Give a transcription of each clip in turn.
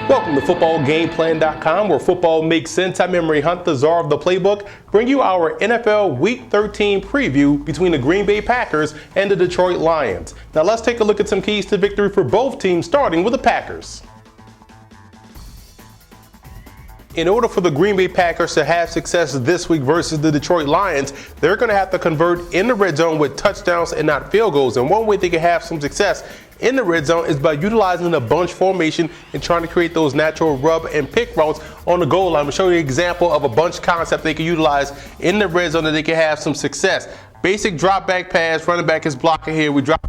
Welcome to footballgameplan.com, where football makes sense. I'm Emery Hunt, the czar of the playbook, bring you our NFL Week 13 preview between the Green Bay Packers and the Detroit Lions. Now let's take a look at some keys to victory for both teams, starting with the Packers. In order for the Green Bay Packers to have success this week versus the Detroit Lions, they're going to have to convert in the red zone with touchdowns and not field goals. And one way they can have some success in the red zone is by utilizing the bunch formation and trying to create those natural rub and pick routes on the goal line. I'm going to show you an example of a bunch concept they can utilize in the red zone that they can have some success. Basic drop back pass, running back is blocking here. We drop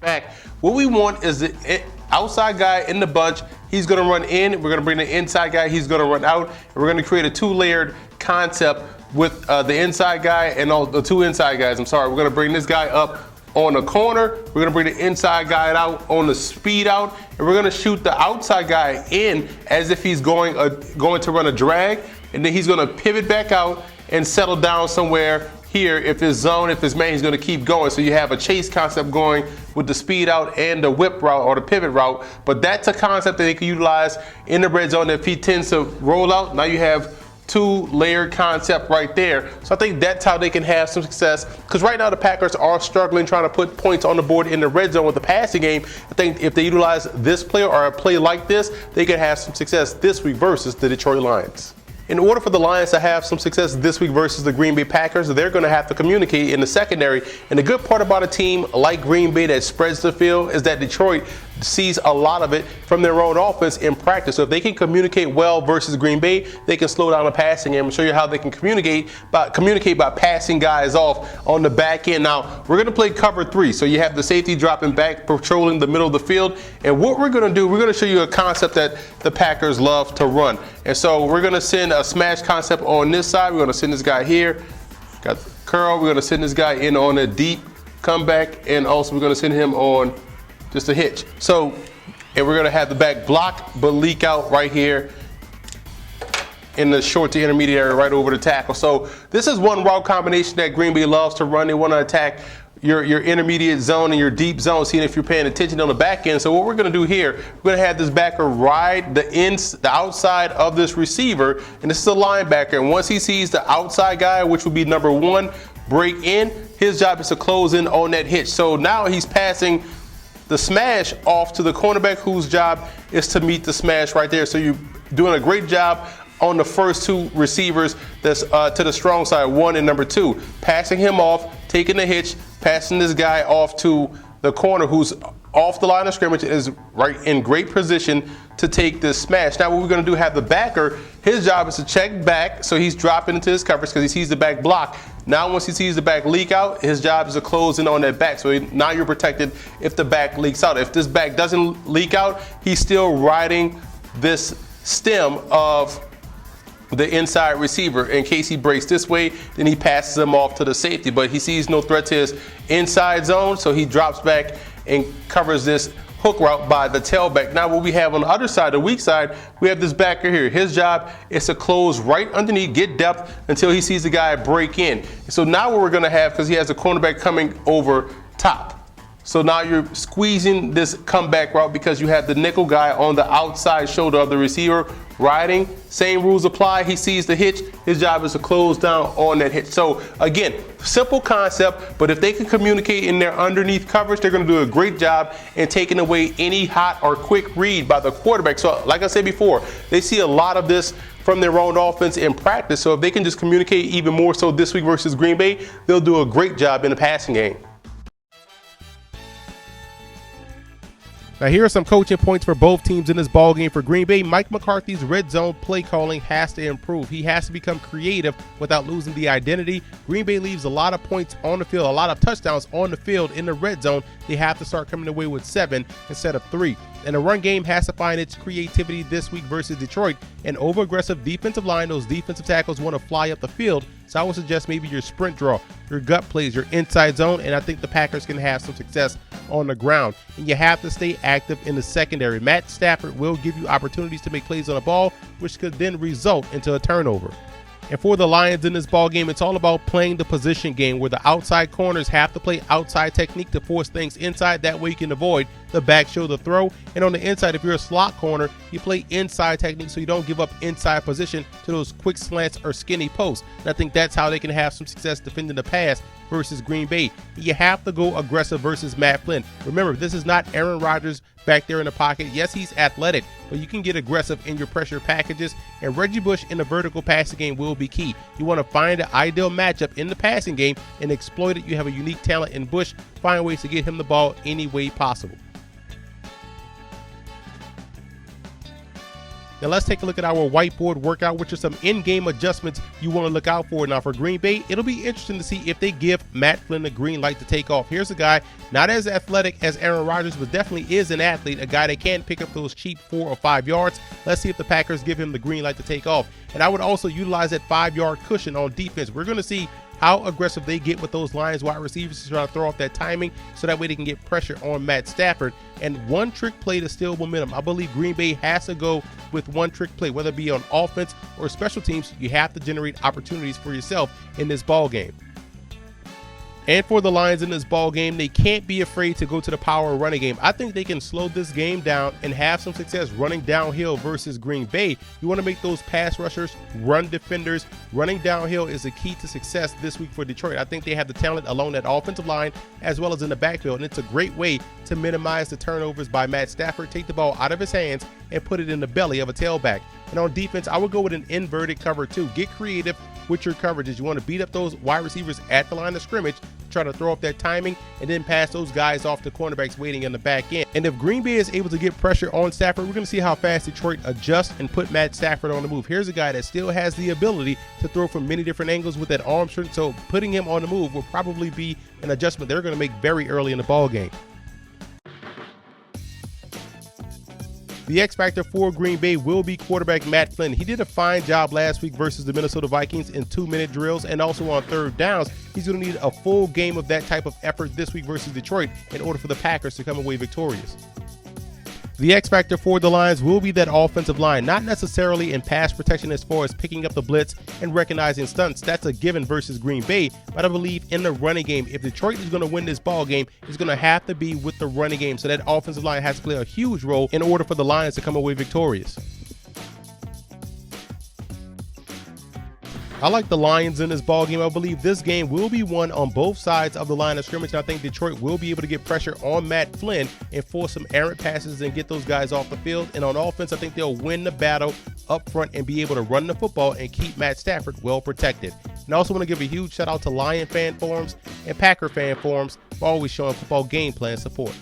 back. What we want is the outside guy in the bunch. He's going to run in. We're going to bring the inside guy. He's going to run out. And we're going to create a two-layered concept with the inside guy and all the two inside guys. We're going to bring this guy up on the corner. We're going to bring the inside guy out on the speed out. And we're going to shoot the outside guy in as if he's going to run a drag. And then he's going to pivot back out and settle down somewhere here. If it's zone, if it's man, he's going to keep going. So you have a chase concept going with the speed out and the whip route or the pivot route. But that's a concept that they can utilize in the red zone. If he tends to roll out, now you have two-layered concept right there. So I think that's how they can have some success, because right now the Packers are struggling trying to put points on the board in the red zone with the passing game. I think if they utilize this play or a play like this, they can have some success this week versus the Detroit Lions. In order for the Lions to have some success this week versus the Green Bay Packers, they're going to have to communicate in the secondary. And the good part about a team like Green Bay that spreads the field is that Detroit sees a lot of it from their own offense in practice. So if they can communicate well versus Green Bay, they can slow down the passing game and show you how they can communicate by passing guys off on the back end. Now, we're going to play cover 3. So you have the safety dropping back, patrolling the middle of the field. And what we're going to do, we're going to show you a concept that the Packers love to run. And so we're going to send a smash concept on this side. We're going to send this guy here. Got the curl. We're going to send this guy in on a deep comeback. And also we're going to send him on just a hitch. So, and we're going to have the back block but leak out right here in the short to intermediate area right over the tackle. So this is one route combination that Green Bay loves to run. They want to attack your intermediate zone and your deep zone, seeing if you're paying attention on the back end. So what we're going to do here, we're going to have this backer ride the outside of this receiver, and this is a linebacker. And once he sees the outside guy, which would be number 1, break in, his job is to close in on that hitch. So now he's passing the smash off to the cornerback, whose job is to meet the smash right there. So you're doing a great job on the first 2 receivers that's to the strong side, 1 and number 2. Passing him off, taking the hitch, passing this guy off to the corner who's off the line of scrimmage, is right in great position to take this smash. Now what we're going to do, have the backer, his job is to check back, so he's dropping into his coverage because he sees the back block. Now once he sees the back leak out, his job is to close in on that back. So now you're protected if the back leaks out. If this back doesn't leak out, he's still riding this stem of the inside receiver. In case he breaks this way, then he passes him off to the safety. But he sees no threat to his inside zone, so he drops back and covers this hook route by the tailback. Now what we have on the other side, the weak side, we have this backer here. His job is to close right underneath, get depth until he sees the guy break in. So now what we're going to have, because he has a cornerback coming over top. So now you're squeezing this comeback route because you have the nickel guy on the outside shoulder of the receiver riding. Same rules apply. He sees the hitch. His job is to close down on that hitch. So again, simple concept, but if they can communicate in their underneath coverage, they're going to do a great job in taking away any hot or quick read by the quarterback. So like I said before, they see a lot of this from their own offense in practice. So if they can just communicate even more so this week versus Green Bay, they'll do a great job in the passing game. Now here are some coaching points for both teams in this ball game. For Green Bay, Mike McCarthy's red zone play calling has to improve. He has to become creative without losing the identity. Green Bay leaves a lot of points on the field, a lot of touchdowns on the field in the red zone. They have to start coming away with 7 instead of 3. And the run game has to find its creativity this week versus Detroit. An over-aggressive defensive line, those defensive tackles want to fly up the field. So I would suggest maybe your sprint draw, your gut plays, your inside zone, and I think the Packers can have some success on the ground. And you have to stay active in the secondary. Matt Stafford will give you opportunities to make plays on the ball, which could then result into a turnover. And for the Lions in this ball game, it's all about playing the position game where the outside corners have to play outside technique to force things inside. That way you can avoid the back shoulder throw. And on the inside, if you're a slot corner, you play inside technique so you don't give up inside position to those quick slants or skinny posts. And I think that's how they can have some success defending the pass versus Green Bay. You have to go aggressive versus Matt Flynn. Remember, this is not Aaron Rodgers back there in the pocket. Yes, he's athletic, but you can get aggressive in your pressure packages, and Reggie Bush in the vertical passing game will be key. You want to find the ideal matchup in the passing game and exploit it. You have a unique talent in Bush. Find ways to get him the ball any way possible. Now let's take a look at our whiteboard workout, which are some in-game adjustments you want to look out for. Now for Green Bay, it'll be interesting to see if they give Matt Flynn the green light to take off. Here's a guy not as athletic as Aaron Rodgers, but definitely is an athlete, a guy that can pick up those cheap 4 or 5 yards. Let's see if the Packers give him the green light to take off. And I would also utilize that 5-yard cushion on defense. We're going to see how aggressive they get with those Lions wide receivers to try to throw off that timing so that way they can get pressure on Matt Stafford. And one trick play to steal momentum. I believe Green Bay has to go with one trick play, whether it be on offense or special teams. You have to generate opportunities for yourself in this ball game. And for the Lions in this ball game, they can't be afraid to go to the power running game. I think they can slow this game down and have some success running downhill versus Green Bay. You want to make those pass rushers, run defenders. Running downhill is the key to success this week for Detroit. I think they have the talent along that offensive line as well as in the backfield, and it's a great way to minimize the turnovers by Matt Stafford. Take the ball out of his hands and put it in the belly of a tailback. And on defense, I would go with an inverted cover too. Get creative with your coverages. You want to beat up those wide receivers at the line of scrimmage, try to throw off that timing, and then pass those guys off to cornerbacks waiting in the back end. And if Green Bay is able to get pressure on Stafford, we're going to see how fast Detroit adjusts and put Matt Stafford on the move. Here's a guy that still has the ability to throw from many different angles with that arm strength, so putting him on the move will probably be an adjustment they're going to make very early in the ball game. The X factor for Green Bay will be quarterback Matt Flynn. He did a fine job last week versus the Minnesota Vikings in 2-minute drills and also on third downs. He's going to need a full game of that type of effort this week versus Detroit in order for the Packers to come away victorious. The X factor for the Lions will be that offensive line, not necessarily in pass protection as far as picking up the blitz and recognizing stunts. That's a given versus Green Bay, but I believe in the running game. If Detroit is going to win this ball game, it's going to have to be with the running game. So that offensive line has to play a huge role in order for the Lions to come away victorious. I like the Lions in this ball game. I believe this game will be won on both sides of the line of scrimmage. And I think Detroit will be able to get pressure on Matt Flynn and force some errant passes and get those guys off the field. And on offense, I think they'll win the battle up front and be able to run the football and keep Matt Stafford well protected. And I also want to give a huge shout out to Lion fan forums and Packer fan forums for always showing football game plan support.